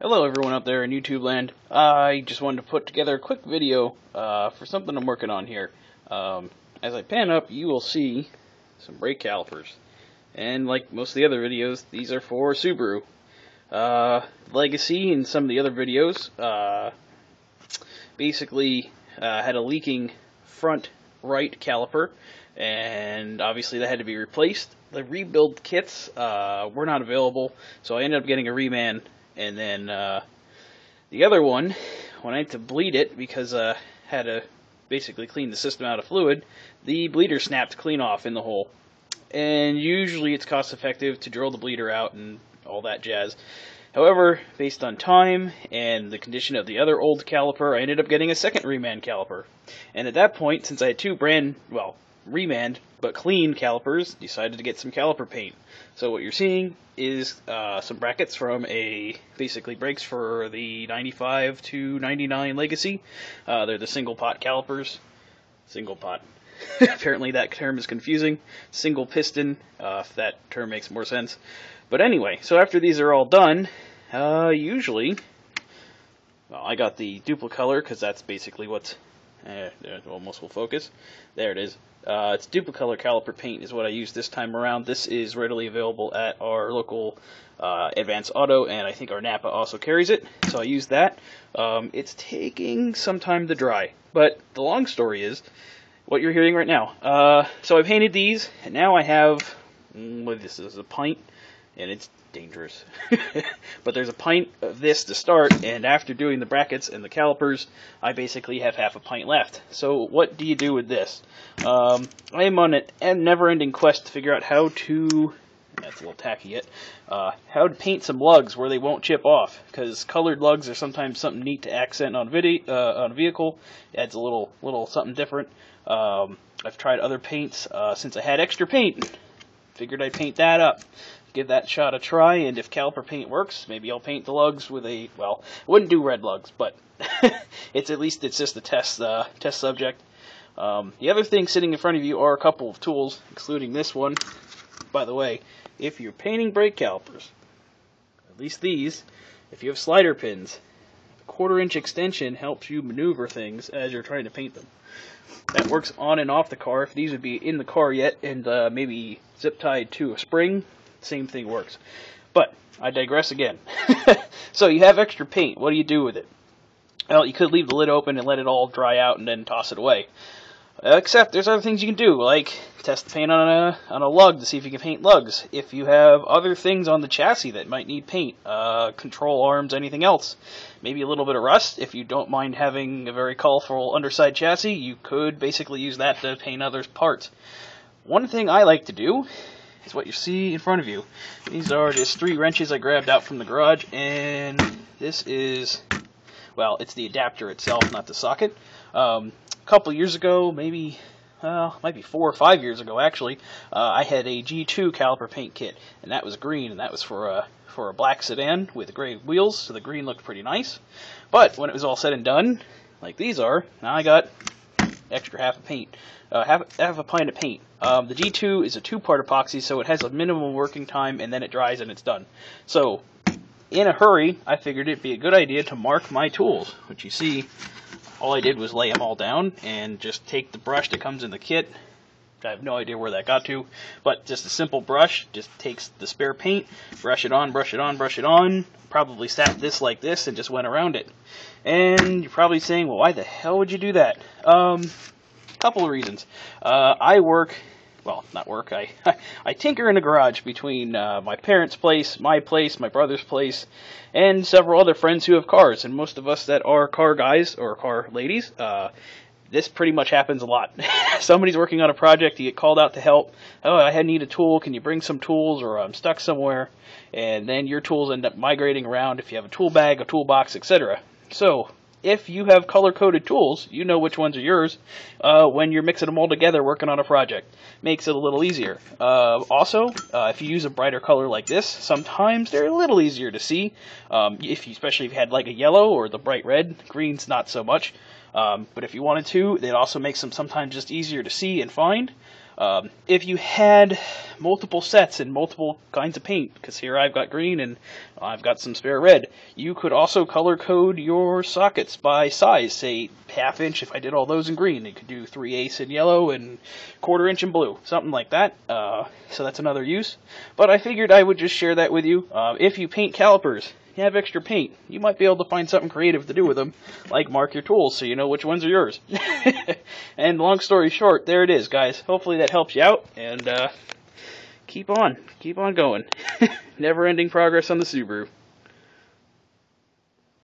Hello everyone out there in YouTube land. I just wanted to put together a quick video for something I'm working on here. As I pan up, you will see some brake calipers. And like most of the other videos, these are for Subaru. Legacy in some of the other videos basically had a leaking front right caliper, and obviously that had to be replaced. The rebuild kits were not available, so I ended up getting a reman. And then the other one, when I had to bleed it because I had to basically clean the system out of fluid, the bleeder snapped clean off in the hole. And usually it's cost effective to drill the bleeder out and all that jazz. However, based on time and the condition of the other old caliper, I ended up getting a second reman caliper. And at that point, since I had two remanned but clean calipers, decided to get some caliper paint. So what you're seeing is some brackets from basically brakes for the 95 to 99 Legacy. They're the single pot calipers. Single pot. Apparently that term is confusing. Single piston, if that term makes more sense. But anyway, so after these are all done, usually, well, I got the duplicolor because that's basically what's, almost will focus. There it is. It's duplicolor caliper paint is what I use this time around. This is readily available at our local Advance Auto, and I think our Napa also carries it, so I use that. It's taking some time to dry, but the long story is what you're hearing right now. So I painted these, and now I have, this is a pint, and it's dangerous. But there's a pint of this to start, and after doing the brackets and the calipers, I basically have half a pint left. So what do you do with this? I am on a never-ending quest to figure out how to, that's a little tacky yet, how to paint some lugs where they won't chip off, because colored lugs are sometimes something neat to accent on a vehicle. It adds a little something different. I've tried other paints since I had extra paint. Figured I'd paint that up. Give that shot a try, and if caliper paint works, maybe I'll paint the lugs with a, well, I wouldn't do red lugs, but it's just a test subject. The other thing sitting in front of you are a couple of tools, including this one. By the way, if you're painting brake calipers, at least these, if you have slider pins, a 1/4-inch extension helps you maneuver things as you're trying to paint them. That works on and off the car. If these would be in the car yet and maybe zip tied to a spring, same thing works. But I digress again. So you have extra paint. What do you do with it? Well, you could leave the lid open and let it all dry out and then toss it away. Except there's other things you can do, like test the paint on a lug to see if you can paint lugs. If you have other things on the chassis that might need paint, control arms, anything else, maybe a little bit of rust. If you don't mind having a very colorful underside chassis, you could basically use that to paint other parts. One thing I like to do is what you see in front of you. These are just 3 wrenches I grabbed out from the garage, and this is, well, it's the adapter itself, not the socket. A couple years ago, maybe, might be 4 or 5 years ago actually, I had a G2 caliper paint kit, and that was green, and that was for a black sedan with gray wheels, so the green looked pretty nice. But when it was all said and done, like these are, now I got extra half a paint, half a pint of paint. The G2 is a 2-part epoxy, so it has a minimum working time, and then it dries and it's done. So, in a hurry, I figured it'd be a good idea to mark my tools, which you see, all I did was lay them all down and just take the brush that comes in the kit. I have no idea where that got to, but just a simple brush, just takes the spare paint, brush it on, brush it on, brush it on, probably sat this like this and just went around it. And you're probably saying, well, why the hell would you do that? Couple of reasons. I work, well, not work, I tinker in a garage between my parents' place, my brother's place, and several other friends who have cars. And most of us that are car guys or car ladies, this pretty much happens a lot. Somebody's working on a project, you get called out to help. Oh, I need a tool, can you bring some tools, or I'm stuck somewhere. And then your tools end up migrating around if you have a tool bag, a toolbox, etc. So, if you have color-coded tools, you know which ones are yours when you're mixing them all together working on a project. Makes it a little easier. Also, if you use a brighter color like this, sometimes they're a little easier to see. Especially if you had like a yellow or the bright red. Green's not so much. But if you wanted to, it also makes them sometimes just easier to see and find. If you had multiple sets and multiple kinds of paint, because here I've got green and I've got some spare red, you could also color code your sockets by size. Say ½ inch if I did all those in green. You could do 3/8 in yellow and 1/4 inch in blue, something like that. So that's another use. But I figured I would just share that with you. If you paint calipers, you have extra paint, you might be able to find something creative to do with them, like mark your tools so you know which ones are yours. And long story short, there it is, guys. Hopefully that helps you out, and keep on going. Never-ending progress on the Subaru.